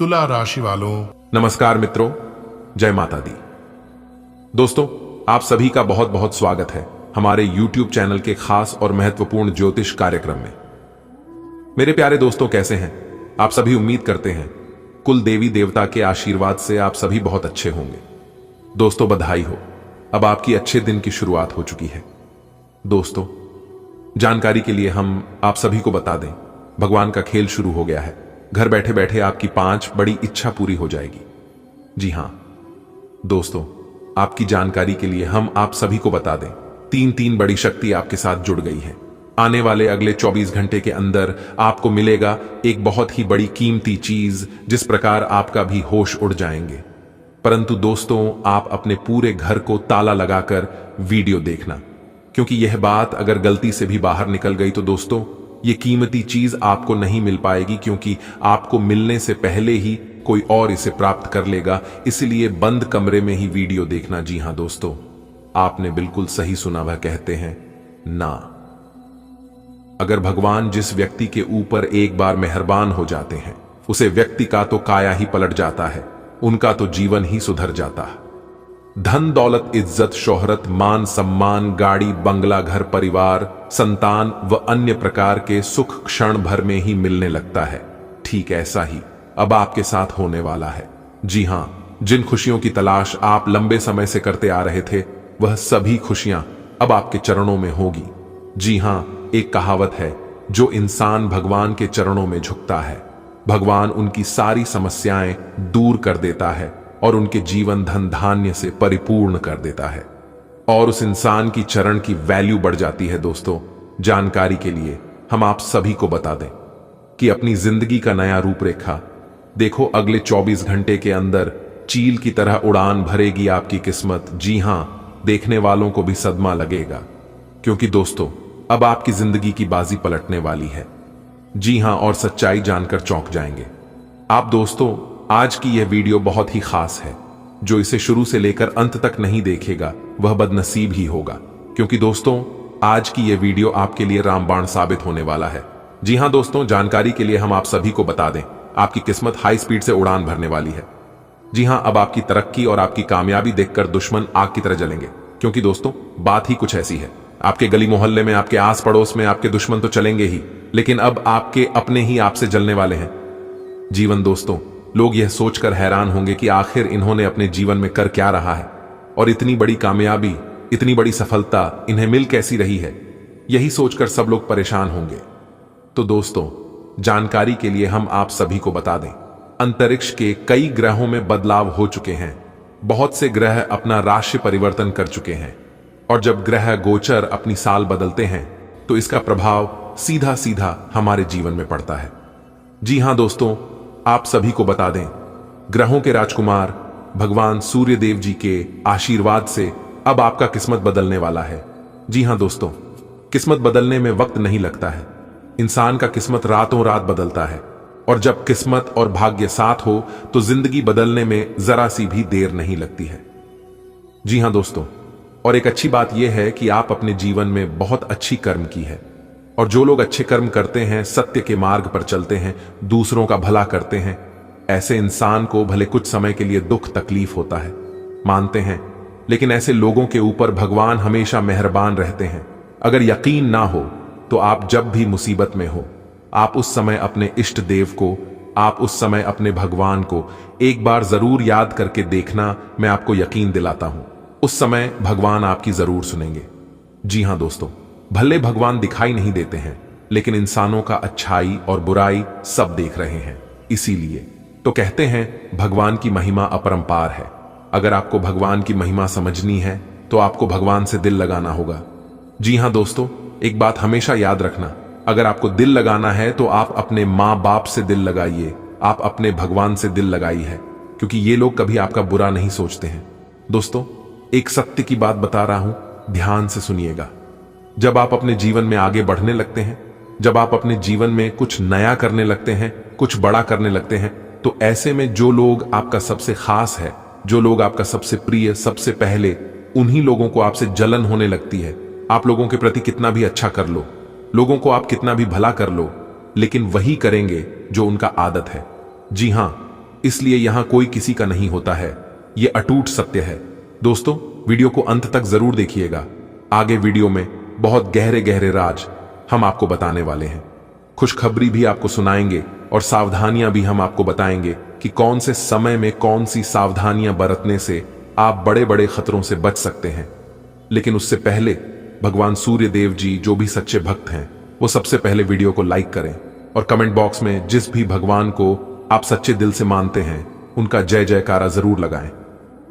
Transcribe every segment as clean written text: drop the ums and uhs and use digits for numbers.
तुला राशि वालों, नमस्कार मित्रों, जय माता दी। दोस्तों, आप सभी का बहुत बहुत स्वागत है हमारे YouTube चैनल के खास और महत्वपूर्ण ज्योतिष कार्यक्रम में। मेरे प्यारे दोस्तों, कैसे हैं आप सभी? उम्मीद करते हैं कुल देवी देवता के आशीर्वाद से आप सभी बहुत अच्छे होंगे। दोस्तों, बधाई हो, अब आपकी अच्छे दिन की शुरुआत हो चुकी है। दोस्तों, जानकारी के लिए हम आप सभी को बता दें, भगवान का खेल शुरू हो गया है। घर बैठे बैठे आपकी 5 बड़ी इच्छा पूरी हो जाएगी। जी हां दोस्तों, आपकी जानकारी के लिए हम आप सभी को बता दें, 3 बड़ी शक्ति आपके साथ जुड़ गई है। आने वाले अगले 24 घंटे के अंदर आपको मिलेगा एक बहुत ही बड़ी कीमती चीज, जिस प्रकार आपका भी होश उड़ जाएंगे। परंतु दोस्तों, आप अपने पूरे घर को ताला लगाकर वीडियो देखना, क्योंकि यह बात अगर गलती से भी बाहर निकल गई तो दोस्तों, ये कीमती चीज आपको नहीं मिल पाएगी, क्योंकि आपको मिलने से पहले ही कोई और इसे प्राप्त कर लेगा। इसलिए बंद कमरे में ही वीडियो देखना। जी हां दोस्तों, आपने बिल्कुल सही सुना, वह कहते हैं ना। अगर भगवान जिस व्यक्ति के ऊपर एक बार मेहरबान हो जाते हैं, उसे व्यक्ति का तो काया ही पलट जाता है, उनका तो जीवन ही सुधर जाता है। धन दौलत, इज्जत, शोहरत, मान सम्मान, गाड़ी, बंगला, घर परिवार, संतान व अन्य प्रकार के सुख क्षण भर में ही मिलने लगता है। ठीक ऐसा ही अब आपके साथ होने वाला है। जी हां, जिन खुशियों की तलाश आप लंबे समय से करते आ रहे थे, वह सभी खुशियां अब आपके चरणों में होगी। जी हां, एक कहावत है, जो इंसान भगवान के चरणों में झुकता है, भगवान उनकी सारी समस्याएं दूर कर देता है और उनके जीवन धन धान्य से परिपूर्ण कर देता है, और उस इंसान की चरण की वैल्यू बढ़ जाती है। दोस्तों, जानकारी के लिए हम आप सभी को बता दें कि अपनी जिंदगी का नया रूपरेखा देखो। अगले 24 घंटे के अंदर चील की तरह उड़ान भरेगी आपकी किस्मत। जी हां, देखने वालों को भी सदमा लगेगा, क्योंकि दोस्तों, अब आपकी जिंदगी की बाजी पलटने वाली है। जी हां, और सच्चाई जानकर चौंक जाएंगे आप। दोस्तों, आज की यह वीडियो बहुत ही खास है। जो इसे शुरू से लेकर अंत तक नहीं देखेगा वह बदनसीब ही होगा, क्योंकि दोस्तों, आज की यह वीडियो आपके लिए रामबाण साबित होने वाला है। जी हां दोस्तों, जानकारी के लिए हम आप सभी को बता दें, आपकी किस्मत हाई स्पीड से उड़ान भरने वाली है। जी हां, अब आपकी तरक्की और आपकी कामयाबी देखकर दुश्मन आग की तरह जलेंगे, क्योंकि दोस्तों, बात ही कुछ ऐसी है। आपके गली मोहल्ले में, आपके आस पड़ोस में आपके दुश्मन तो चलेंगे ही, लेकिन अब आपके अपने ही आपसे जलने वाले हैं। जीवन दोस्तों, लोग यह सोचकर हैरान होंगे कि आखिर इन्होंने अपने जीवन में कर क्या रहा है, और इतनी बड़ी कामयाबी, इतनी बड़ी सफलता इन्हें मिल कैसी रही है। यही सोचकर सब लोग परेशान होंगे। तो दोस्तों, जानकारी के लिए हम आप सभी को बता दें, अंतरिक्ष के कई ग्रहों में बदलाव हो चुके हैं। बहुत से ग्रह अपना राशि परिवर्तन कर चुके हैं, और जब ग्रह गोचर अपनी साल बदलते हैं तो इसका प्रभाव सीधा सीधा हमारे जीवन में पड़ता है। जी हां दोस्तों, आप सभी को बता दें, ग्रहों के राजकुमार भगवान सूर्य देव जी के आशीर्वाद से अब आपका किस्मत बदलने वाला है। जी हां दोस्तों, किस्मत बदलने में वक्त नहीं लगता है। इंसान का किस्मत रातों रात बदलता है, और जब किस्मत और भाग्य साथ हो तो जिंदगी बदलने में जरा सी भी देर नहीं लगती है। जी हां दोस्तों, और एक अच्छी बात यह है कि आप अपने जीवन में बहुत अच्छी कर्म की है, और जो लोग अच्छे कर्म करते हैं, सत्य के मार्ग पर चलते हैं, दूसरों का भला करते हैं, ऐसे इंसान को भले कुछ समय के लिए दुख तकलीफ होता है, मानते हैं, लेकिन ऐसे लोगों के ऊपर भगवान हमेशा मेहरबान रहते हैं। अगर यकीन ना हो तो आप जब भी मुसीबत में हो, आप उस समय अपने इष्ट देव को, आप उस समय अपने भगवान को एक बार जरूर याद करके देखना। मैं आपको यकीन दिलाता हूं, उस समय भगवान आपकी जरूर सुनेंगे। जी हां दोस्तों, भले भगवान दिखाई नहीं देते हैं, लेकिन इंसानों का अच्छाई और बुराई सब देख रहे हैं। इसीलिए तो कहते हैं, भगवान की महिमा अपरंपार है। अगर आपको भगवान की महिमा समझनी है तो आपको भगवान से दिल लगाना होगा। जी हां दोस्तों, एक बात हमेशा याद रखना, अगर आपको दिल लगाना है तो आप अपने माँ बाप से दिल लगाइए, आप अपने भगवान से दिल लगाइए है, क्योंकि ये लोग कभी आपका बुरा नहीं सोचते हैं। दोस्तों, एक सत्य की बात बता रहा हूं, ध्यान से सुनिएगा। जब आप अपने जीवन में आगे बढ़ने लगते हैं, जब आप अपने जीवन में कुछ नया करने लगते हैं, कुछ बड़ा करने लगते हैं, तो ऐसे में जो लोग आपका सबसे खास है, जो लोग आपका सबसे प्रिय, सबसे पहले, उन्हीं लोगों को आपसे जलन होने लगती है। आप लोगों के प्रति कितना भी अच्छा कर लो, लोगों को आप कितना भी भला कर लो, लेकिन वही करेंगे जो उनका आदत है। जी हां, इसलिए यहां कोई किसी का नहीं होता है, यह अटूट सत्य है। दोस्तों, वीडियो को अंत तक जरूर देखिएगा। आगे वीडियो में बहुत गहरे गहरे राज हम आपको बताने वाले हैं। खुशखबरी भी आपको सुनाएंगे और सावधानियां भी हम आपको बताएंगे कि कौन से समय में कौन सी सावधानियां बरतने से आप बड़े बड़े खतरों से बच सकते हैं। लेकिन उससे पहले भगवान सूर्य देव जी, जो भी सच्चे भक्त हैं, वो सबसे पहले वीडियो को लाइक करें और कमेंट बॉक्स में जिस भी भगवान को आप सच्चे दिल से मानते हैं उनका जय जयकारा जरूर लगाएं।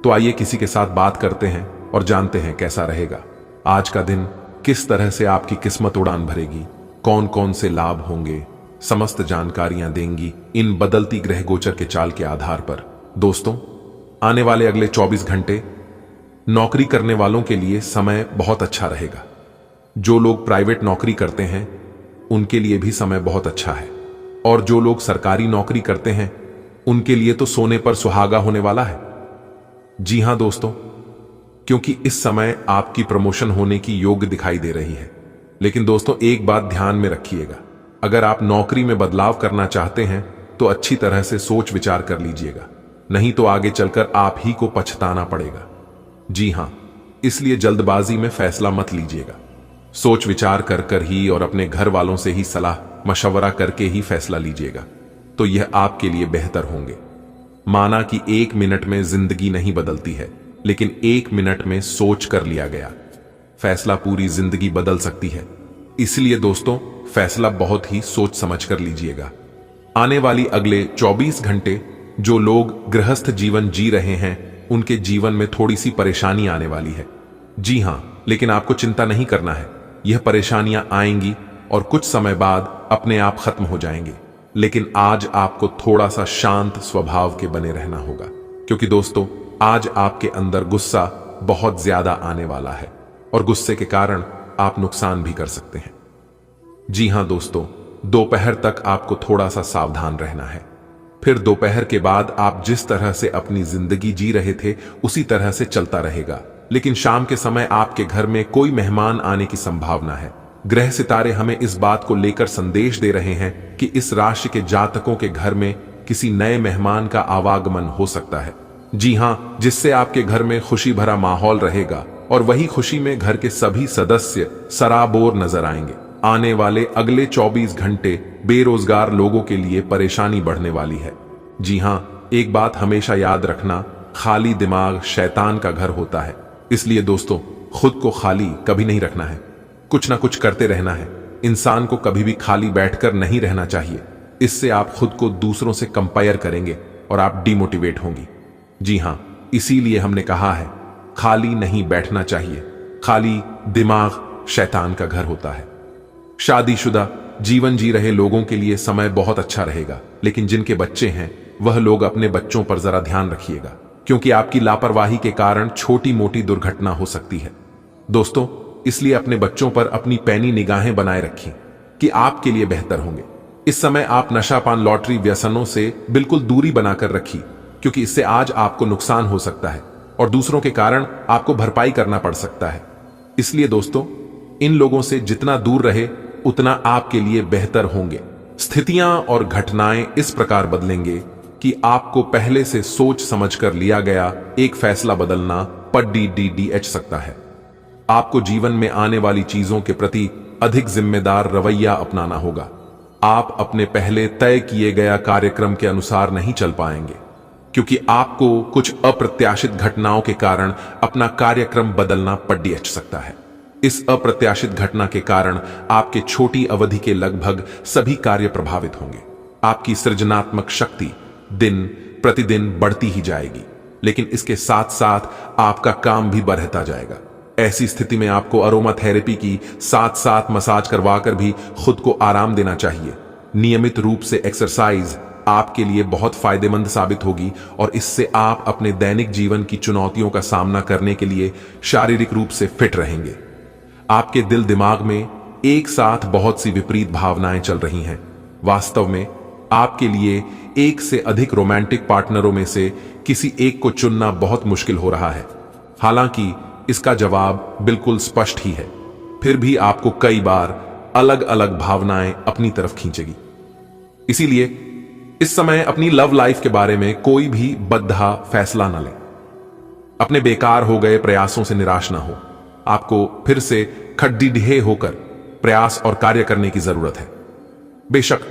तो आइए किसी के साथ बात करते हैं और जानते हैं कैसा रहेगा आज का दिन, किस तरह से आपकी किस्मत उड़ान भरेगी, कौन कौन से लाभ होंगे, समस्त जानकारियां देंगी इन बदलती ग्रह गोचर के चाल के आधार पर। दोस्तों, आने वाले अगले 24 घंटे नौकरी करने वालों के लिए समय बहुत अच्छा रहेगा। जो लोग प्राइवेट नौकरी करते हैं उनके लिए भी समय बहुत अच्छा है, और जो लोग सरकारी नौकरी करते हैं उनके लिए तो सोने पर सुहागा होने वाला है। जी हां दोस्तों, क्योंकि इस समय आपकी प्रमोशन होने की योग्य दिखाई दे रही है। लेकिन दोस्तों, एक बात ध्यान में रखिएगा, अगर आप नौकरी में बदलाव करना चाहते हैं तो अच्छी तरह से सोच विचार कर लीजिएगा, नहीं तो आगे चलकर आप ही को पछताना पड़ेगा। जी हां, इसलिए जल्दबाजी में फैसला मत लीजिएगा। सोच विचार कर कर ही और अपने घर वालों से ही सलाह मशवरा करके ही फैसला लीजिएगा, तो यह आपके लिए बेहतर होंगे। माना कि 1 मिनट में जिंदगी नहीं बदलती है, लेकिन 1 मिनट में सोच कर लिया गया फैसला पूरी जिंदगी बदल सकती है। इसलिए दोस्तों, फैसला बहुत ही सोच समझ कर लीजिएगा। आने वाली अगले 24 घंटे जो लोग गृहस्थ जीवन जी रहे हैं उनके जीवन में थोड़ी सी परेशानी आने वाली है। जी हां, लेकिन आपको चिंता नहीं करना है। यह परेशानियां आएंगी और कुछ समय बाद अपने आप खत्म हो जाएंगे। लेकिन आज आपको थोड़ा सा शांत स्वभाव के बने रहना होगा, क्योंकि दोस्तों, आज आपके अंदर गुस्सा बहुत ज्यादा आने वाला है और गुस्से के कारण आप नुकसान भी कर सकते हैं। जी हां दोस्तों, दोपहर तक आपको थोड़ा सा सावधान रहना है। फिर दोपहर के बाद आप जिस तरह से अपनी जिंदगी जी रहे थे उसी तरह से चलता रहेगा। लेकिन शाम के समय आपके घर में कोई मेहमान आने की संभावना है। ग्रह सितारे हमें इस बात को लेकर संदेश दे रहे हैं कि इस राशि के जातकों के घर में किसी नए मेहमान का आवागमन हो सकता है। जी हां, जिससे आपके घर में खुशी भरा माहौल रहेगा और वही खुशी में घर के सभी सदस्य सराबोर नजर आएंगे। आने वाले अगले 24 घंटे बेरोजगार लोगों के लिए परेशानी बढ़ने वाली है। जी हां, एक बात हमेशा याद रखना, खाली दिमाग शैतान का घर होता है। इसलिए दोस्तों, खुद को खाली कभी नहीं रखना है, कुछ ना कुछ करते रहना है। इंसान को कभी भी खाली बैठकर नहीं रहना चाहिए। इससे आप खुद को दूसरों से कंपेयर करेंगे और आप डिमोटिवेट होंगी। जी हां, इसीलिए हमने कहा है खाली नहीं बैठना चाहिए। खाली दिमाग शैतान का घर होता है। शादीशुदा जीवन जी रहे लोगों के लिए समय बहुत अच्छा रहेगा, लेकिन जिनके बच्चे हैं वह लोग अपने बच्चों पर जरा ध्यान रखिएगा, क्योंकि आपकी लापरवाही के कारण छोटी मोटी दुर्घटना हो सकती है। दोस्तों, इसलिए अपने बच्चों पर अपनी पैनी निगाहें बनाए रखें कि आपके लिए बेहतर होंगे। इस समय आप नशापान, लॉटरी, व्यसनों से बिल्कुल दूरी बनाकर रखिए, क्योंकि इससे आज आपको नुकसान हो सकता है और दूसरों के कारण आपको भरपाई करना पड़ सकता है। इसलिए दोस्तों, इन लोगों से जितना दूर रहे उतना आपके लिए बेहतर होंगे। स्थितियां और घटनाएं इस प्रकार बदलेंगे कि आपको पहले से सोच समझकर लिया गया एक फैसला बदलना पड़ सकता है। आपको जीवन में आने वाली चीजों के प्रति अधिक जिम्मेदार रवैया अपनाना होगा। आप अपने पहले तय किए गया कार्यक्रम के अनुसार नहीं चल पाएंगे, क्योंकि आपको कुछ अप्रत्याशित घटनाओं के कारण अपना कार्यक्रम बदलना पड़ सकता है। इस अप्रत्याशित घटना के कारण आपके छोटी अवधि के लगभग सभी कार्य प्रभावित होंगे। आपकी सृजनात्मक शक्ति दिन प्रतिदिन बढ़ती ही जाएगी, लेकिन इसके साथ साथ आपका काम भी बढ़ता जाएगा। ऐसी स्थिति में आपको अरोमा थेरेपी की साथ साथ मसाज करवाकर भी खुद को आराम देना चाहिए। नियमित रूप से एक्सरसाइज आपके लिए बहुत फायदेमंद साबित होगी और इससे आप अपने दैनिक जीवन की चुनौतियों का सामना करने के लिए शारीरिक रूप से फिट रहेंगे। आपके दिल दिमाग में एक साथ बहुत सी विपरीत भावनाएं चल रही हैं। वास्तव में आपके लिए एक से अधिक रोमांटिक पार्टनरों में से किसी एक को चुनना बहुत मुश्किल हो रहा है। हालांकि इसका जवाब बिल्कुल स्पष्ट ही है, फिर भी आपको कई बार अलग अलग भावनाएं अपनी तरफ खींचेगी। इसीलिए इस समय अपनी लव लाइफ के बारे में कोई भी बद्धा फैसला न लें। अपने बेकार हो गए प्रयासों से निराश ना हो। आपको फिर से खड्डीढे होकर प्रयास और कार्य करने की जरूरत है। बेशक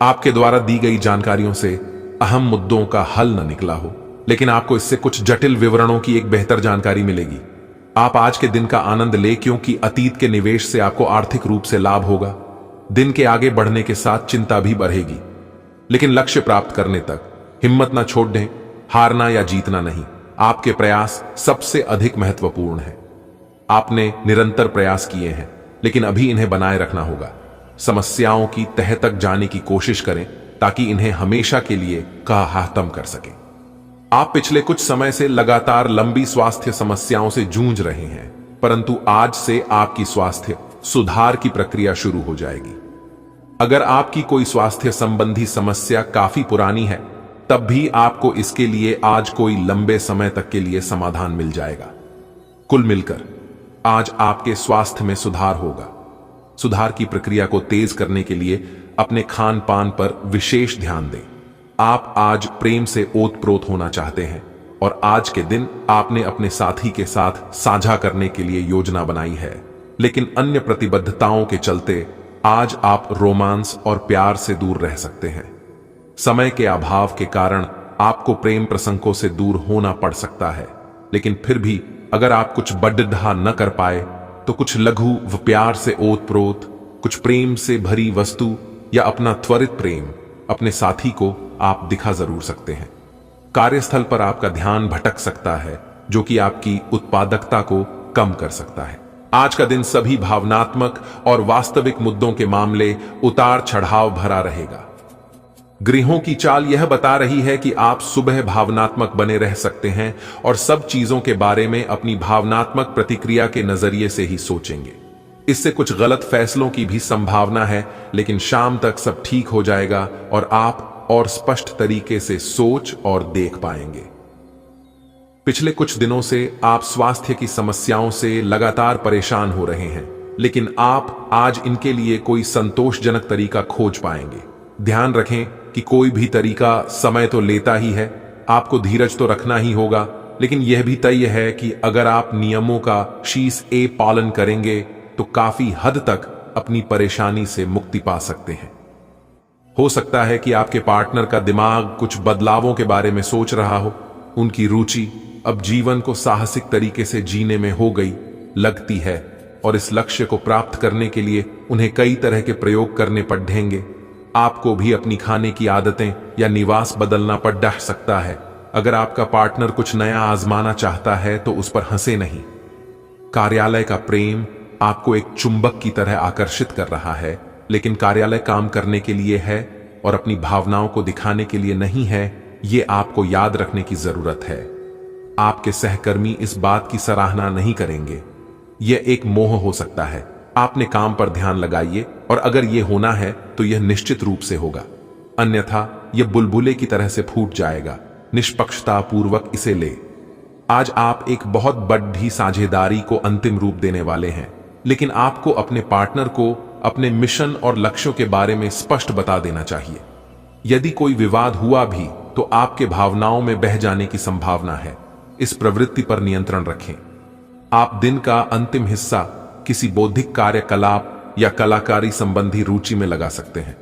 आपके द्वारा दी गई जानकारियों से अहम मुद्दों का हल न निकला हो, लेकिन आपको इससे कुछ जटिल विवरणों की एक बेहतर जानकारी मिलेगी। आप आज के दिन का आनंद ले, क्योंकि अतीत के निवेश से आपको आर्थिक रूप से लाभ होगा। दिन के आगे बढ़ने के साथ चिंता भी बढ़ेगी, लेकिन लक्ष्य प्राप्त करने तक हिम्मत ना छोड़ दें। हारना या जीतना नहीं, आपके प्रयास सबसे अधिक महत्वपूर्ण है। आपने निरंतर प्रयास किए हैं, लेकिन अभी इन्हें बनाए रखना होगा। समस्याओं की तह तक जाने की कोशिश करें, ताकि इन्हें हमेशा के लिए खत्म कर सकें। आप पिछले कुछ समय से लगातार लंबी स्वास्थ्य समस्याओं से जूझ रहे हैं, परंतु आज से आपकी स्वास्थ्य सुधार की प्रक्रिया शुरू हो जाएगी। अगर आपकी कोई स्वास्थ्य संबंधी समस्या काफी पुरानी है, तब भी आपको इसके लिए आज कोई लंबे समय तक के लिए समाधान मिल जाएगा। कुल मिलकर आज आपके स्वास्थ्य में सुधार होगा। सुधार की प्रक्रिया को तेज करने के लिए अपने खान पान पर विशेष ध्यान दें। आप आज प्रेम से ओतप्रोत होना चाहते हैं और आज के दिन आपने अपने साथी के साथ साझा करने के लिए योजना बनाई है, लेकिन अन्य प्रतिबद्धताओं के चलते आज आप रोमांस और प्यार से दूर रह सकते हैं। समय के अभाव के कारण आपको प्रेम प्रसंगों से दूर होना पड़ सकता है, लेकिन फिर भी अगर आप कुछ बड्ढा न कर पाए तो कुछ लघु व प्यार से ओतप्रोत, कुछ प्रेम से भरी वस्तु या अपना त्वरित प्रेम अपने साथी को आप दिखा जरूर सकते हैं। कार्यस्थल पर आपका ध्यान भटक सकता है, जो कि आपकी उत्पादकता को कम कर सकता है। आज का दिन सभी भावनात्मक और वास्तविक मुद्दों के मामले उतार चढ़ाव भरा रहेगा। ग्रहों की चाल यह बता रही है कि आप सुबह भावनात्मक बने रह सकते हैं और सब चीजों के बारे में अपनी भावनात्मक प्रतिक्रिया के नजरिए से ही सोचेंगे। इससे कुछ गलत फैसलों की भी संभावना है, लेकिन शाम तक सब ठीक हो जाएगा और आप और स्पष्ट तरीके से सोच और देख पाएंगे। पिछले कुछ दिनों से आप स्वास्थ्य की समस्याओं से लगातार परेशान हो रहे हैं, लेकिन आप आज इनके लिए कोई संतोषजनक तरीका खोज पाएंगे। ध्यान रखें कि कोई भी तरीका समय तो लेता ही है। आपको धीरज तो रखना ही होगा, लेकिन यह भी तय है कि अगर आप नियमों का शीश ए पालन करेंगे तो काफी हद तक अपनी परेशानी से मुक्ति पा सकते हैं। हो सकता है कि आपके पार्टनर का दिमाग कुछ बदलावों के बारे में सोच रहा हो। उनकी रुचि अब जीवन को साहसिक तरीके से जीने में हो गई लगती है, और इस लक्ष्य को प्राप्त करने के लिए उन्हें कई तरह के प्रयोग करने पड़ेंगे। आपको भी अपनी खाने की आदतें या निवास बदलना पड़ सकता है। अगर आपका पार्टनर कुछ नया आजमाना चाहता है तो उस पर हंसे नहीं। कार्यालय का प्रेम आपको एक चुंबक की तरह आकर्षित कर रहा है, लेकिन कार्यालय काम करने के लिए है और अपनी भावनाओं को दिखाने के लिए नहीं है। ये आपको याद रखने की जरूरत है। आपके सहकर्मी इस बात की सराहना नहीं करेंगे। यह एक मोह हो सकता है। आपने काम पर ध्यान लगाइए, और अगर यह होना है तो यह निश्चित रूप से होगा, अन्यथा यह बुलबुले की तरह से फूट जाएगा। निष्पक्षता पूर्वक इसे ले। आज आप एक बहुत बड़ी साझेदारी को अंतिम रूप देने वाले हैं, लेकिन आपको अपने पार्टनर को अपने मिशन और लक्ष्यों के बारे में स्पष्ट बता देना चाहिए। यदि कोई विवाद हुआ भी तो आपके भावनाओं में बह जाने की संभावना है। इस प्रवृत्ति पर नियंत्रण रखें। आप दिन का अंतिम हिस्सा किसी बौद्धिक कार्यकलाप या कलाकारी संबंधी रुचि में लगा सकते हैं।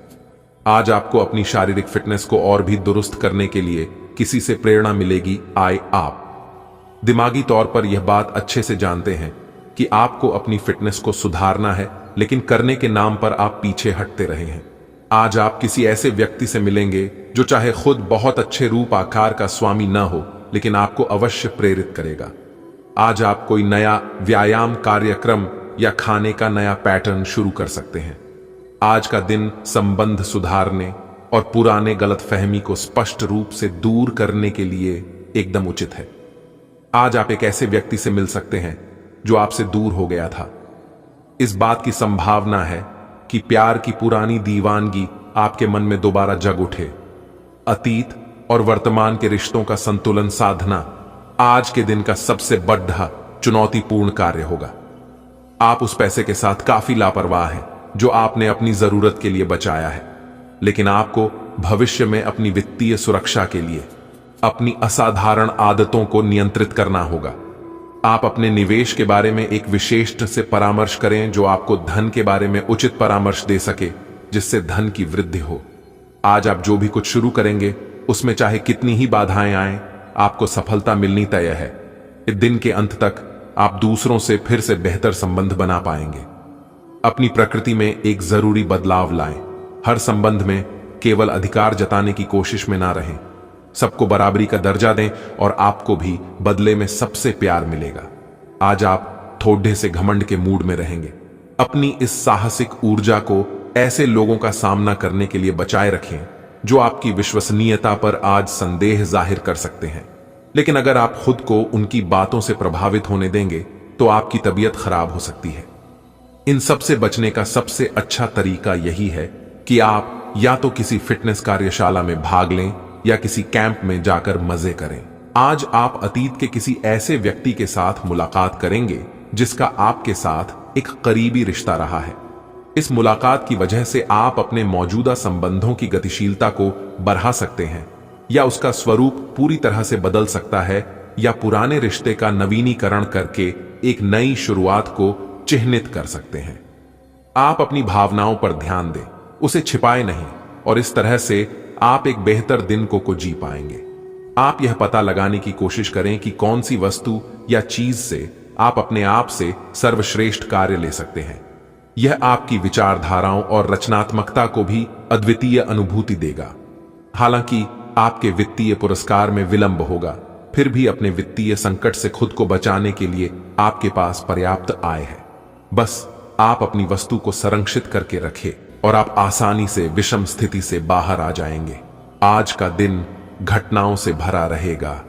आज आपको अपनी शारीरिक फिटनेस को और भी दुरुस्त करने के लिए किसी से प्रेरणा मिलेगी। आप दिमागी तौर पर यह बात अच्छे से जानते हैं कि आपको अपनी फिटनेस को सुधारना है, लेकिन करने के नाम पर आप पीछे हटते रहे हैं। आज आप किसी ऐसे व्यक्ति से मिलेंगे जो चाहे खुद बहुत अच्छे रूप आकार का स्वामी न हो, लेकिन आपको अवश्य प्रेरित करेगा। आज आप कोई नया व्यायाम कार्यक्रम या खाने का नया पैटर्न शुरू कर सकते हैं। आज का दिन संबंध सुधारने और पुराने गलतफहमी को स्पष्ट रूप से दूर करने के लिए एकदम उचित है। आज आप एक ऐसे व्यक्ति से मिल सकते हैं जो आपसे दूर हो गया था। इस बात की संभावना है कि प्यार की पुरानी दीवानगी आपके मन में दोबारा जग उठे। अतीत और वर्तमान के रिश्तों का संतुलन साधना आज के दिन का सबसे बड़ा चुनौतीपूर्ण कार्य होगा। आप उस पैसे के साथ काफी लापरवाह हैं जो आपने अपनी जरूरत के लिए बचाया है, लेकिन आपको भविष्य में अपनी वित्तीय सुरक्षा के लिए अपनी असाधारण आदतों को नियंत्रित करना होगा। आप अपने निवेश के बारे में एक विशेषज्ञ से परामर्श करें जो आपको धन के बारे में उचित परामर्श दे सके, जिससे धन की वृद्धि हो। आज आप जो भी कुछ शुरू करेंगे उसमें चाहे कितनी ही बाधाएं आएं, आपको सफलता मिलनी तय है। इस दिन के अंत तक आप दूसरों से फिर से बेहतर संबंध बना पाएंगे। अपनी प्रकृति में एक जरूरी बदलाव लाएं। हर संबंध में केवल अधिकार जताने की कोशिश में ना रहें। सबको बराबरी का दर्जा दें और आपको भी बदले में सबसे प्यार मिलेगा। आज आप थोड़े से घमंड के मूड में रहेंगे। अपनी इस साहसिक ऊर्जा को ऐसे लोगों का सामना करने के लिए बचाए रखें जो आपकी विश्वसनीयता पर आज संदेह जाहिर कर सकते हैं। लेकिन अगर आप खुद को उनकी बातों से प्रभावित होने देंगे तो आपकी तबीयत खराब हो सकती है। इन सब से बचने का सबसे अच्छा तरीका यही है कि आप या तो किसी फिटनेस कार्यशाला में भाग लें या किसी कैंप में जाकर मजे करें। आज आप अतीत के किसी ऐसे व्यक्ति के साथ मुलाकात करेंगे जिसका आपके साथ एक करीबी रिश्ता रहा है। इस मुलाकात की वजह से आप अपने मौजूदा संबंधों की गतिशीलता को बढ़ा सकते हैं, या उसका स्वरूप पूरी तरह से बदल सकता है, या पुराने रिश्ते का नवीनीकरण करके एक नई शुरुआत को चिह्नित कर सकते हैं। आप अपनी भावनाओं पर ध्यान दें, उसे छिपाए नहीं, और इस तरह से आप एक बेहतर दिन को जी पाएंगे। आप यह पता लगाने की कोशिश करें कि कौन सी वस्तु या चीज से आप अपने आप से सर्वश्रेष्ठ कार्य ले सकते हैं। यह आपकी विचारधाराओं और रचनात्मकता को भी अद्वितीय अनुभूति देगा। हालांकि आपके वित्तीय पुरस्कार में विलंब होगा, फिर भी अपने वित्तीय संकट से खुद को बचाने के लिए आपके पास पर्याप्त आय है। बस आप अपनी वस्तु को संरक्षित करके रखें और आप आसानी से विषम स्थिति से बाहर आ जाएंगे। आज का दिन घटनाओं से भरा रहेगा।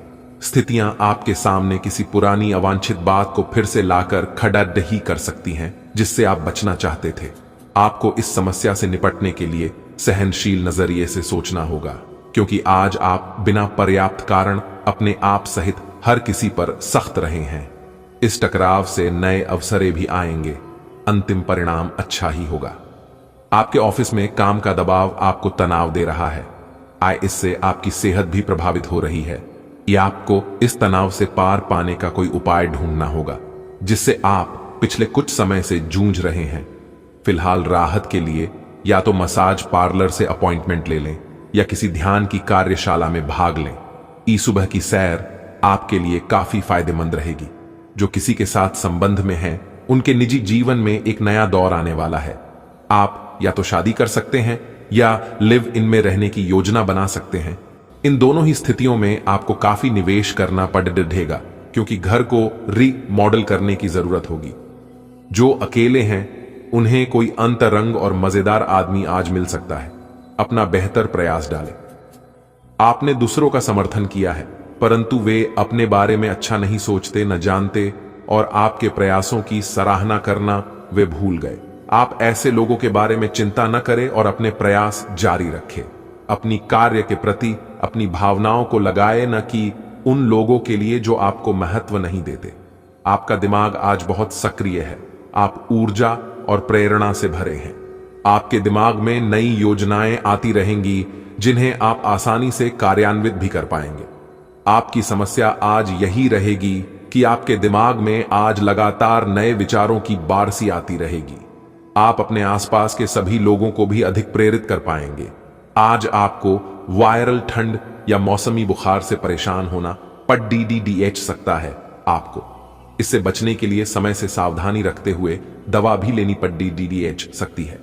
स्थितियां आपके सामने किसी पुरानी अवांछित बात को फिर से लाकर खड़ा नहीं कर सकती हैं जिससे आप बचना चाहते थे। आपको इस समस्या से निपटने के लिए सहनशील नजरिए से सोचना होगा, क्योंकि आज आप बिना पर्याप्त कारण अपने आप सहित हर किसी पर सख्त रहे हैं। इस टकराव से नए अवसरें भी आएंगे। अंतिम परिणाम अच्छा ही होगा। आपके ऑफिस में काम का दबाव आपको तनाव दे रहा है। इससे आपकी सेहत भी प्रभावित हो रही है। या आपको इस तनाव से पार पाने का कोई उपाय ढूंढना होगा जिससे आप पिछले कुछ समय से जूझ रहे हैं। फिलहाल राहत के लिए या तो मसाज पार्लर से अपॉइंटमेंट ले लें या किसी ध्यान की कार्यशाला में भाग लें। सुबह की सैर आपके लिए काफी फायदेमंद रहेगी। जो किसी के साथ संबंध में हैं, उनके निजी जीवन में एक नया दौर आने वाला है। आप या तो शादी कर सकते हैं या लिव इन में रहने की योजना बना सकते हैं। इन दोनों ही स्थितियों में आपको काफी निवेश करना पड़ेगा, क्योंकि घर को रीमॉडल करने की जरूरत होगी। जो अकेले हैं उन्हें कोई अंतरंग और मजेदार आदमी आज मिल सकता है। अपना बेहतर प्रयास डालें। आपने दूसरों का समर्थन किया है, परंतु वे अपने बारे में अच्छा नहीं सोचते, न जानते, और आपके प्रयासों की सराहना करना वे भूल गए। आप ऐसे लोगों के बारे में चिंता न करें और अपने प्रयास जारी रखें। अपनी कार्य के प्रति अपनी भावनाओं को लगाए, न कि उन लोगों के लिए जो आपको महत्व नहीं देते। आपका दिमाग आज बहुत सक्रिय है। आप ऊर्जा और प्रेरणा से भरे हैं। आपके दिमाग में नई योजनाएं आती रहेंगी जिन्हें आप आसानी से कार्यान्वित भी कर पाएंगे। आपकी समस्या आज यही रहेगी कि आपके दिमाग में आज लगातार नए विचारों की बारिश आती रहेगी। आप अपने आसपास के सभी लोगों को भी अधिक प्रेरित कर पाएंगे। आज आपको वायरल ठंड या मौसमी बुखार से परेशान होना पड़ सकता है। आपको इससे बचने के लिए समय से सावधानी रखते हुए दवा भी लेनी पड़ सकती है।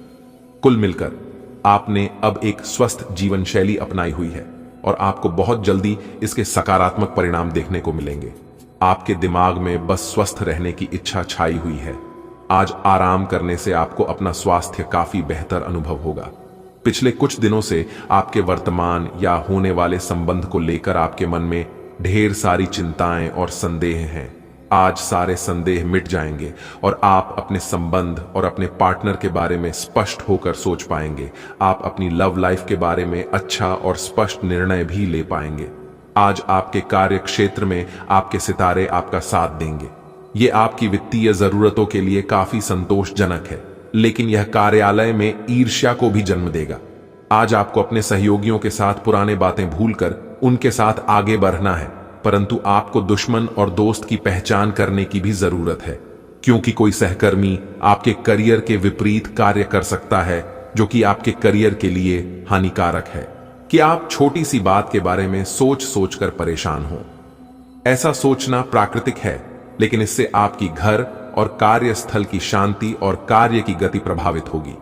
कुल मिलकर आपने अब एक स्वस्थ जीवन शैली अपनाई हुई है और आपको बहुत जल्दी इसके सकारात्मक परिणाम देखने को मिलेंगे। आपके दिमाग में बस स्वस्थ रहने की इच्छा छाई हुई है। आज आराम करने से आपको अपना स्वास्थ्य काफी बेहतर अनुभव होगा। पिछले कुछ दिनों से आपके वर्तमान या होने वाले संबंध को लेकर आपके मन में ढेर सारी चिंताएं और संदेह हैं। आज सारे संदेह मिट जाएंगे और आप अपने संबंध और अपने पार्टनर के बारे में स्पष्ट होकर सोच पाएंगे। आप अपनी लव लाइफ के बारे में अच्छा और स्पष्ट निर्णय भी ले पाएंगे। आज आपके कार्य क्षेत्र में आपके सितारे आपका साथ देंगे। ये आपकी वित्तीय जरूरतों के लिए काफी संतोषजनक है, लेकिन यह कार्यालय में ईर्ष्या को भी जन्म देगा। आज आपको अपने सहयोगियों के साथ पुराने बातें भूलकर उनके साथ आगे बढ़ना है, परंतु आपको दुश्मन और दोस्त की पहचान करने की भी जरूरत है, क्योंकि कोई सहकर्मी आपके करियर के विपरीत कार्य कर सकता है, जो कि आपके करियर के लिए हानिकारक है। कि आप छोटी सी बात के बारे में सोच सोचकर परेशान हो। ऐसा सोचना प्राकृतिक है, लेकिन इससे आपकी घर और कार्यस्थल की शांति और कार्य की गति प्रभावित होगी।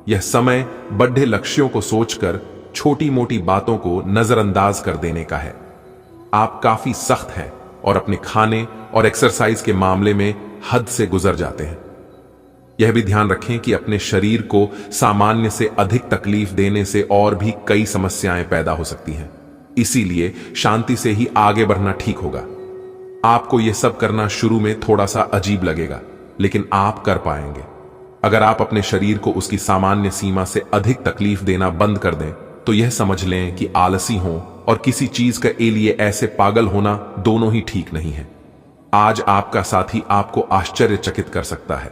यह समय बड़े लक्ष्यों को सोचकर छोटी मोटी बातों को नजरअंदाज कर देने का है। आप काफी सख्त हैं और अपने खाने और एक्सरसाइज के मामले में हद से गुजर जाते हैं। यह भी ध्यान रखें कि अपने शरीर को सामान्य से अधिक तकलीफ देने से और भी कई समस्याएं पैदा हो सकती हैं। इसीलिए शांति से ही आगे बढ़ना ठीक होगा। आपको यह सब करना शुरू में थोड़ा सा अजीब लगेगा, लेकिन आप कर पाएंगे। अगर आप अपने शरीर को उसकी सामान्य सीमा से अधिक तकलीफ देना बंद कर दें, तो यह समझ लें कि आलसी हों और किसी चीज के लिए ऐसे पागल होना दोनों ही ठीक नहीं है। आज आपका साथी आपको आश्चर्यचकित कर सकता है।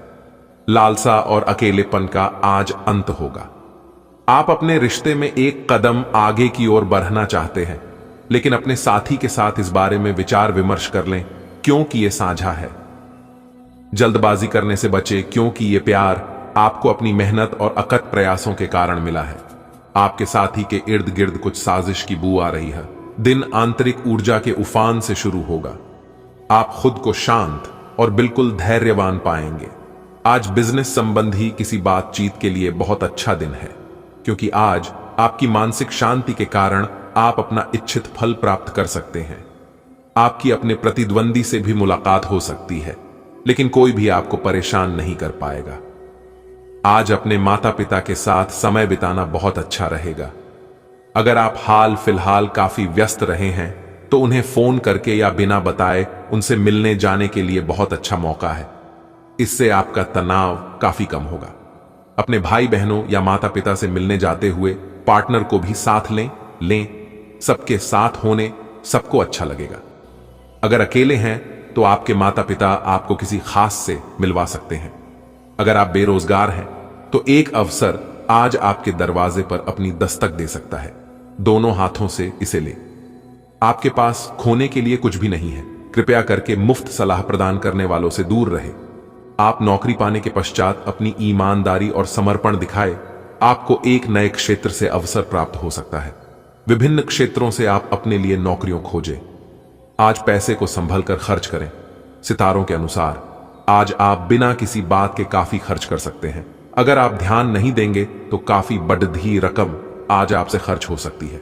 लालसा और अकेलेपन का आज अंत होगा। आप अपने रिश्ते में एक कदम आगे की ओर बढ़ना चाहते हैं, लेकिन अपने साथी के साथ इस बारे में विचार विमर्श कर लें, क्योंकि यह साझा है। जल्दबाजी करने से बचे, क्योंकि यह प्यार आपको अपनी मेहनत और अकथ प्रयासों के कारण मिला है। आपके साथी के इर्द गिर्द कुछ साजिश की बू आ रही है। दिन आंतरिक ऊर्जा के उफान से शुरू होगा। आप खुद को शांत और बिल्कुल धैर्यवान पाएंगे। आज बिजनेस संबंधी किसी बातचीत के लिए बहुत अच्छा दिन है, क्योंकि आज आपकी मानसिक शांति के कारण आप अपना इच्छित फल प्राप्त कर सकते हैं। आपकी अपने प्रतिद्वंदी से भी मुलाकात हो सकती है, लेकिन कोई भी आपको परेशान नहीं कर पाएगा। आज अपने माता पिता के साथ समय बिताना बहुत अच्छा रहेगा। अगर आप हाल फिलहाल काफी व्यस्त रहे हैं, तो उन्हें फोन करके या बिना बताए उनसे मिलने जाने के लिए बहुत अच्छा मौका है। इससे आपका तनाव काफी कम होगा। अपने भाई बहनों या माता पिता से मिलने जाते हुए पार्टनर को भी साथ लें। सबके साथ होने सबको अच्छा लगेगा। अगर अकेले हैं, तो आपके माता पिता आपको किसी खास से मिलवा सकते हैं। अगर आप बेरोजगार हैं, तो एक अवसर आज आपके दरवाजे पर अपनी दस्तक दे सकता है। दोनों हाथों से इसे लें। आपके पास खोने के लिए कुछ भी नहीं है। कृपया करके मुफ्त सलाह प्रदान करने वालों से दूर रहे। आप नौकरी पाने के पश्चात अपनी ईमानदारी और समर्पण दिखाए, आपको एक नए क्षेत्र से अवसर प्राप्त हो सकता है। विभिन्न क्षेत्रों से आप अपने लिए नौकरियों खोजें। आज पैसे को संभल कर खर्च करें। सितारों के अनुसार आज आप बिना किसी बात के काफी खर्च कर सकते हैं। अगर आप ध्यान नहीं देंगे, तो काफी बढ़ी रकम आज आपसे खर्च हो सकती है।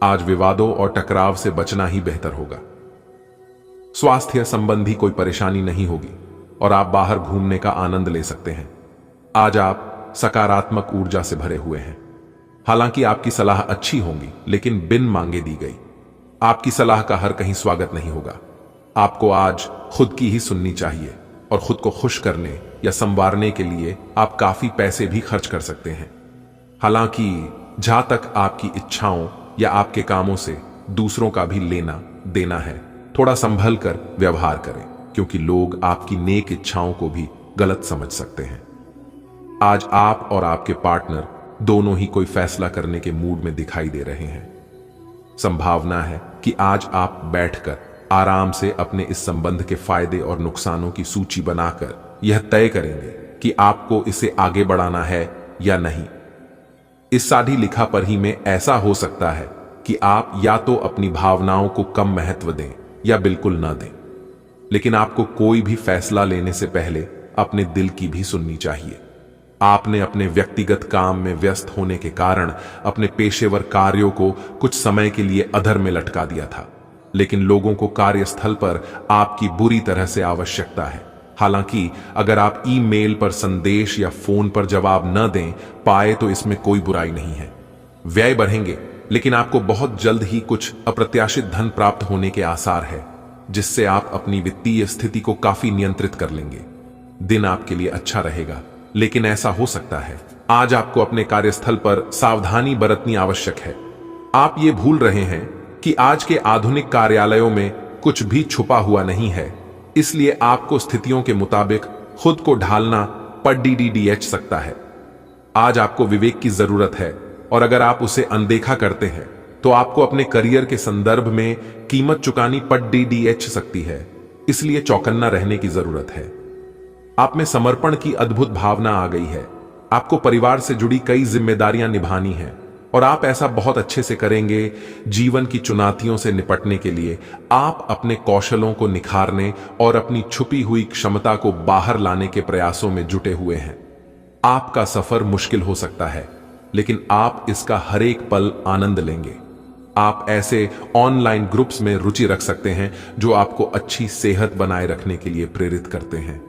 आज विवादों और टकराव से बचना ही बेहतर होगा। स्वास्थ्य संबंधी कोई परेशानी नहीं होगी और आप बाहर घूमने का आनंद ले सकते हैं। आज आप सकारात्मक ऊर्जा से भरे हुए हैं। हालांकि आपकी सलाह अच्छी होंगी, लेकिन बिन मांगे दी गई। आपकी सलाह का हर कहीं स्वागत नहीं होगा। आपको आज खुद की ही सुननी चाहिए और खुद को खुश करने या संवारने के लिए आप काफी पैसे भी खर्च कर सकते हैं। हालांकि जहां तक आपकी इच्छाओं या आपके कामों से दूसरों का भी लेना देना है, थोड़ा संभल कर व्यवहार करें, क्योंकि लोग आपकी नेक इच्छाओं को भी गलत समझ सकते हैं। आज आप और आपके पार्टनर दोनों ही कोई फैसला करने के मूड में दिखाई दे रहे हैं। संभावना है कि आज आप बैठकर आराम से अपने इस संबंध के फायदे और नुकसानों की सूची बनाकर यह तय करेंगे कि आपको इसे आगे बढ़ाना है या नहीं। इस साधी लिखा पर ही में ऐसा हो सकता है कि आप या तो अपनी भावनाओं को कम महत्व दें या बिल्कुल ना दें, लेकिन आपको कोई भी फैसला लेने से पहले अपने दिल की भी सुननी चाहिए। आपने अपने व्यक्तिगत काम में व्यस्त होने के कारण अपने पेशेवर कार्यों को कुछ समय के लिए अधर में लटका दिया था, लेकिन लोगों को कार्यस्थल पर आपकी बुरी तरह से आवश्यकता है। हालांकि अगर आप ईमेल पर संदेश या फोन पर जवाब न दें पाए तो इसमें कोई बुराई नहीं है। व्यय बढ़ेंगे, लेकिन आपको बहुत जल्द ही कुछ अप्रत्याशित धन प्राप्त होने के आसार है, जिससे आप अपनी वित्तीय स्थिति को काफी नियंत्रित कर लेंगे। दिन आपके लिए अच्छा रहेगा, लेकिन ऐसा हो सकता है आज आपको अपने कार्यस्थल पर सावधानी बरतनी आवश्यक है। आप ये भूल रहे हैं कि आज के आधुनिक कार्यालयों में कुछ भी छुपा हुआ नहीं है, इसलिए आपको स्थितियों के मुताबिक खुद को ढालना पड़ सकता है। आज आपको विवेक की जरूरत है और अगर आप उसे अनदेखा करते हैं तो आपको अपने करियर के संदर्भ में कीमत चुकानी पड़ सकती है। इसलिए चौकन्ना रहने की जरूरत है। आप में समर्पण की अद्भुत भावना आ गई है। आपको परिवार से जुड़ी कई जिम्मेदारियां निभानी हैं और आप ऐसा बहुत अच्छे से करेंगे। जीवन की चुनौतियों से निपटने के लिए आप अपने कौशलों को निखारने और अपनी छुपी हुई क्षमता को बाहर लाने के प्रयासों में जुटे हुए हैं। आपका सफर मुश्किल हो सकता है, लेकिन आप इसका हर एक पल आनंद लेंगे। आप ऐसे ऑनलाइन ग्रुप्स में रुचि रख सकते हैं जो आपको अच्छी सेहत बनाए रखने के लिए प्रेरित करते हैं।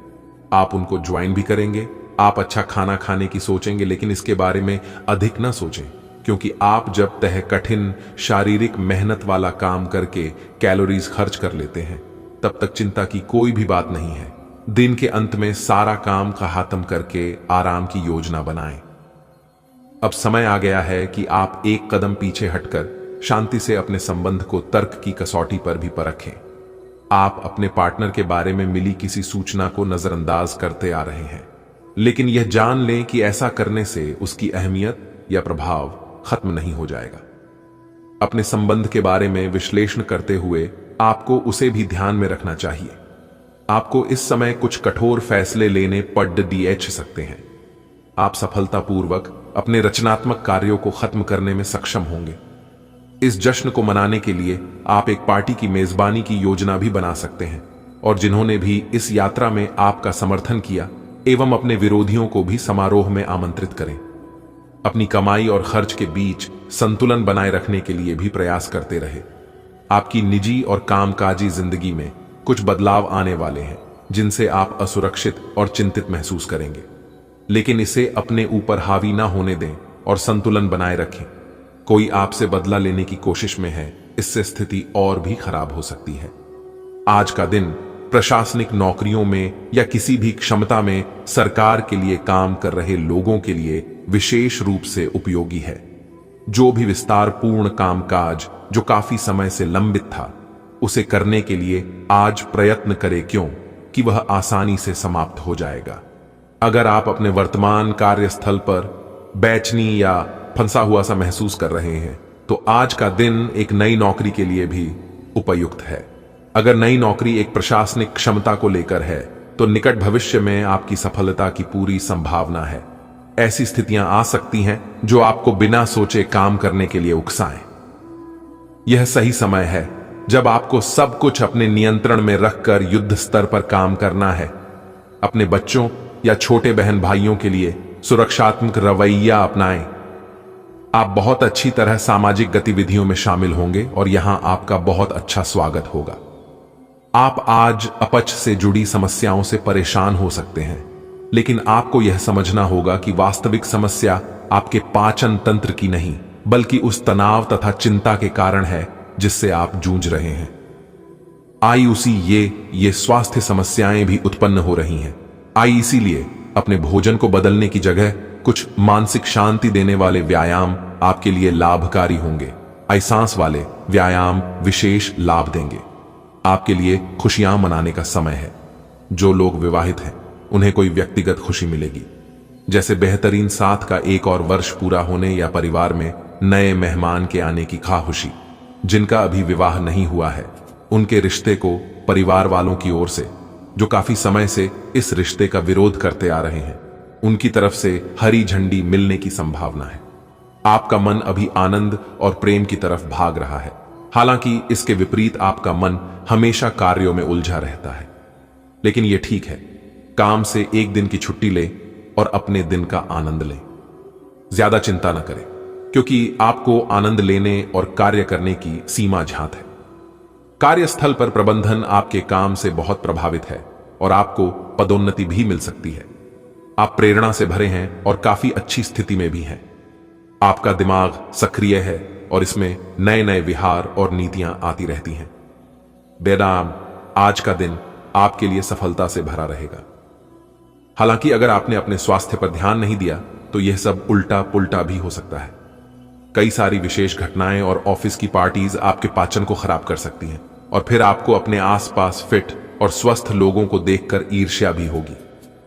आप उनको ज्वाइन भी करेंगे। आप अच्छा खाना खाने की सोचेंगे, लेकिन इसके बारे में अधिक ना सोचें, क्योंकि आप जब तक कठिन शारीरिक मेहनत वाला काम करके कैलोरीज खर्च कर लेते हैं, तब तक चिंता की कोई भी बात नहीं है। दिन के अंत में सारा काम खत्म करके आराम की योजना बनाएं। अब समय आ गया है कि आप एक कदम पीछे हटकर शांति से अपने संबंध को तर्क की कसौटी पर भी परखें। आप अपने पार्टनर के बारे में मिली किसी सूचना को नजरअंदाज करते आ रहे हैं, लेकिन यह जान लें कि ऐसा करने से उसकी अहमियत या प्रभाव खत्म नहीं हो जाएगा। अपने संबंध के बारे में विश्लेषण करते हुए आपको उसे भी ध्यान में रखना चाहिए। आपको इस समय कुछ कठोर फैसले लेने पड़ सकते हैं। आप सफलतापूर्वक अपने रचनात्मक कार्यों को खत्म करने में सक्षम होंगे। इस जश्न को मनाने के लिए आप एक पार्टी की मेजबानी की योजना भी बना सकते हैं, और जिन्होंने भी इस यात्रा में आपका समर्थन किया एवं अपने विरोधियों को भी समारोह में आमंत्रित करें। अपनी कमाई और खर्च के बीच संतुलन बनाए रखने के लिए भी प्रयास करते रहे। आपकी निजी और कामकाजी जिंदगी में कुछ बदलाव आने वाले हैं जिनसे आप असुरक्षित और चिंतित महसूस करेंगे, लेकिन इसे अपने ऊपर हावी ना होने दें और संतुलन बनाए रखें। कोई आपसे बदला लेने की कोशिश में है, इससे स्थिति और भी खराब हो सकती है। आज का दिन प्रशासनिक नौकरियों में या किसी भी क्षमता में सरकार के लिए काम कर रहे लोगों के लिए विशेष रूप से उपयोगी है। जो भी विस्तारपूर्ण कामकाज जो काफी समय से लंबित था, उसे करने के लिए आज प्रयत्न करें, क्यों कि वह आसानी से समाप्त हो जाएगा। अगर आप अपने वर्तमान कार्यस्थल पर बेचैनी या फंसा हुआ सा महसूस कर रहे हैं, तो आज का दिन एक नई नौकरी के लिए भी उपयुक्त है। अगर नई नौकरी एक प्रशासनिक क्षमता को लेकर है, तो निकट भविष्य में आपकी सफलता की पूरी संभावना है। ऐसी स्थितियां आ सकती हैं जो आपको बिना सोचे काम करने के लिए उकसाएं। यह सही समय है जब आपको सब कुछ अपने नियंत्रण में रखकर युद्ध स्तर पर काम करना है। अपने बच्चों या छोटे बहन भाइयों के लिए सुरक्षात्मक रवैया अपनाएं। आप बहुत अच्छी तरह सामाजिक गतिविधियों में शामिल होंगे और यहां आपका बहुत अच्छा स्वागत होगा। आप आज अपच से जुड़ी समस्याओं से परेशान हो सकते हैं, लेकिन आपको यह समझना होगा कि वास्तविक समस्या आपके पाचन तंत्र की नहीं, बल्कि उस तनाव तथा चिंता के कारण है जिससे आप जूझ रहे हैं। आयुसी ये स्वास्थ्य समस्याएं भी उत्पन्न हो रही हैं। इसीलिए अपने भोजन को बदलने की जगह कुछ मानसिक शांति देने वाले व्यायाम आपके लिए लाभकारी होंगे। सांस वाले व्यायाम विशेष लाभ देंगे। आपके लिए खुशियां मनाने का समय है। जो लोग विवाहित हैं उन्हें कोई व्यक्तिगत खुशी मिलेगी, जैसे बेहतरीन साथ का एक और वर्ष पूरा होने या परिवार में नए मेहमान के आने की खुशी। जिनका अभी विवाह नहीं हुआ है, उनके रिश्ते को परिवार वालों की ओर से, जो काफी समय से इस रिश्ते का विरोध करते आ रहे हैं, उनकी तरफ से हरी झंडी मिलने की संभावना है। आपका मन अभी आनंद और प्रेम की तरफ भाग रहा है, हालांकि इसके विपरीत आपका मन हमेशा कार्यों में उलझा रहता है। लेकिन यह ठीक है। काम से एक दिन की छुट्टी लें और अपने दिन का आनंद लें। ज्यादा चिंता न करें, क्योंकि आपको आनंद लेने और कार्य करने की सीमा ज्ञात है। कार्यस्थल पर प्रबंधन आपके काम से बहुत प्रभावित है और आपको पदोन्नति भी मिल सकती है। आप प्रेरणा से भरे हैं और काफी अच्छी स्थिति में भी हैं। आपका दिमाग सक्रिय है और इसमें नए नए विहार और नीतियां आती रहती हैं। बेनाम आज का दिन आपके लिए सफलता से भरा रहेगा। हालांकि अगर आपने अपने स्वास्थ्य पर ध्यान नहीं दिया तो यह सब उल्टा पुल्टा भी हो सकता है। कई सारी विशेष घटनाएं और ऑफिस की पार्टीज आपके पाचन को खराब कर सकती हैं और फिर आपको अपने आसपास फिट और स्वस्थ लोगों को देखकर ईर्ष्या भी होगी।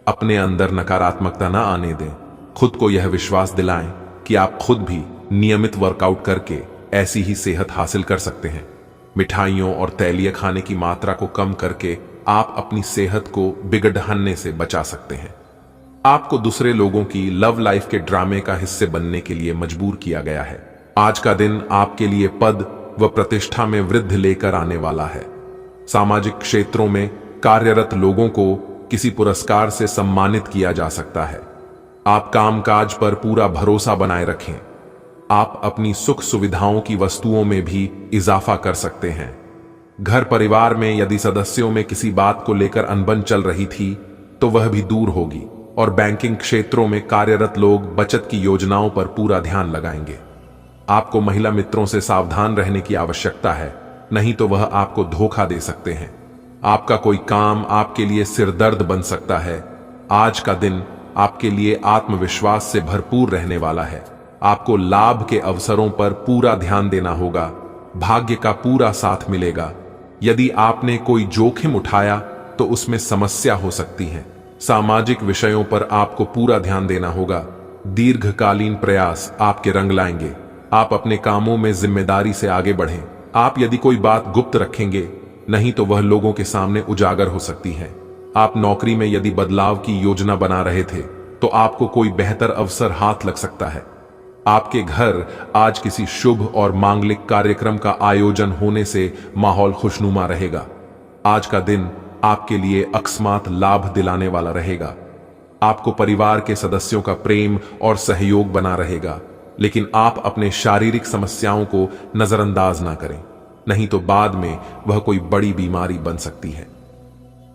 अपने अंदर नकारात्मकता न आने दें। खुद को यह विश्वास दिलाएं कि आप खुद भी नियमित वर्कआउट करके ऐसी ही सेहत हासिल कर सकते हैं। मिठाइयों और तैलीय खाने की मात्रा को कम करके आप अपनी सेहत को बिगड़ने से बचा सकते हैं। आपको दूसरे लोगों की लव लाइफ के ड्रामे का हिस्से बनने के लिए मजबूर किया गया है। आज का दिन आपके लिए पद व प्रतिष्ठा में वृद्धि लेकर आने वाला है। सामाजिक क्षेत्रों में कार्यरत लोगों को किसी पुरस्कार से सम्मानित किया जा सकता है। आप कामकाज पर पूरा भरोसा बनाए रखें। आप अपनी सुख सुविधाओं की वस्तुओं में भी इजाफा कर सकते हैं। घर परिवार में यदि सदस्यों में किसी बात को लेकर अनबन चल रही थी तो वह भी दूर होगी और बैंकिंग क्षेत्रों में कार्यरत लोग बचत की योजनाओं पर पूरा ध्यान लगाएंगे। आपको महिला मित्रों से सावधान रहने की आवश्यकता है, नहीं तो वह आपको धोखा दे सकते हैं। आपका कोई काम आपके लिए सिरदर्द बन सकता है। आज का दिन आपके लिए आत्मविश्वास से भरपूर रहने वाला है। आपको लाभ के अवसरों पर पूरा ध्यान देना होगा। भाग्य का पूरा साथ मिलेगा। यदि आपने कोई जोखिम उठाया तो उसमें समस्या हो सकती है। सामाजिक विषयों पर आपको पूरा ध्यान देना होगा। दीर्घकालीन प्रयास आपके रंग लाएंगे। आप अपने कामों में जिम्मेदारी से आगे बढ़ें। आप यदि कोई बात गुप्त रखेंगे, नहीं तो वह लोगों के सामने उजागर हो सकती है। आप नौकरी में यदि बदलाव की योजना बना रहे थे तो आपको कोई बेहतर अवसर हाथ लग सकता है। आपके घर आज किसी शुभ और मांगलिक कार्यक्रम का आयोजन होने से माहौल खुशनुमा रहेगा। आज का दिन आपके लिए अकस्मात लाभ दिलाने वाला रहेगा। आपको परिवार के सदस्यों का प्रेम और सहयोग बना रहेगा, लेकिन आप अपने शारीरिक समस्याओं को नजरअंदाज ना करें, नहीं तो बाद में वह कोई बड़ी बीमारी बन सकती है।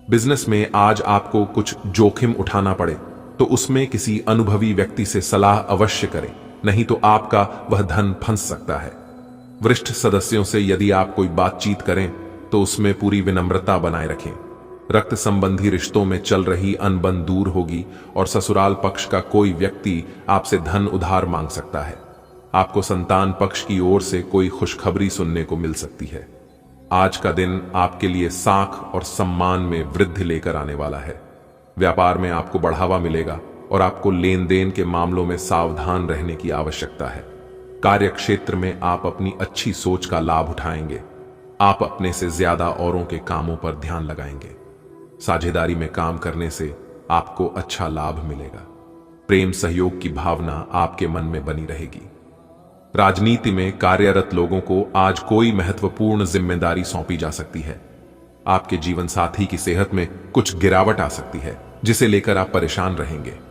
बिजनेस में आज आपको कुछ जोखिम उठाना पड़े तो उसमें किसी अनुभवी व्यक्ति से सलाह अवश्य करें, नहीं तो आपका वह धन फंस सकता है। वरिष्ठ सदस्यों से यदि आप कोई बातचीत करें तो उसमें पूरी विनम्रता बनाए रखें। रक्त संबंधी रिश्तों में चल रही अनबन दूर होगी और ससुराल पक्ष का कोई व्यक्ति आपसे धन उधार मांग सकता है। आपको संतान पक्ष की ओर से कोई खुशखबरी सुनने को मिल सकती है। आज का दिन आपके लिए साख और सम्मान में वृद्धि लेकर आने वाला है। व्यापार में आपको बढ़ावा मिलेगा और आपको लेन देन के मामलों में सावधान रहने की आवश्यकता है। कार्य क्षेत्र में आप अपनी अच्छी सोच का लाभ उठाएंगे। आप अपने से ज्यादा औरों के कामों पर ध्यान लगाएंगे। साझेदारी में काम करने से आपको अच्छा लाभ मिलेगा। प्रेम सहयोग की भावना आपके मन में बनी रहेगी। राजनीति में कार्यरत लोगों को आज कोई महत्वपूर्ण जिम्मेदारी सौंपी जा सकती है। आपके जीवन साथी की सेहत में कुछ गिरावट आ सकती है, जिसे लेकर आप परेशान रहेंगे।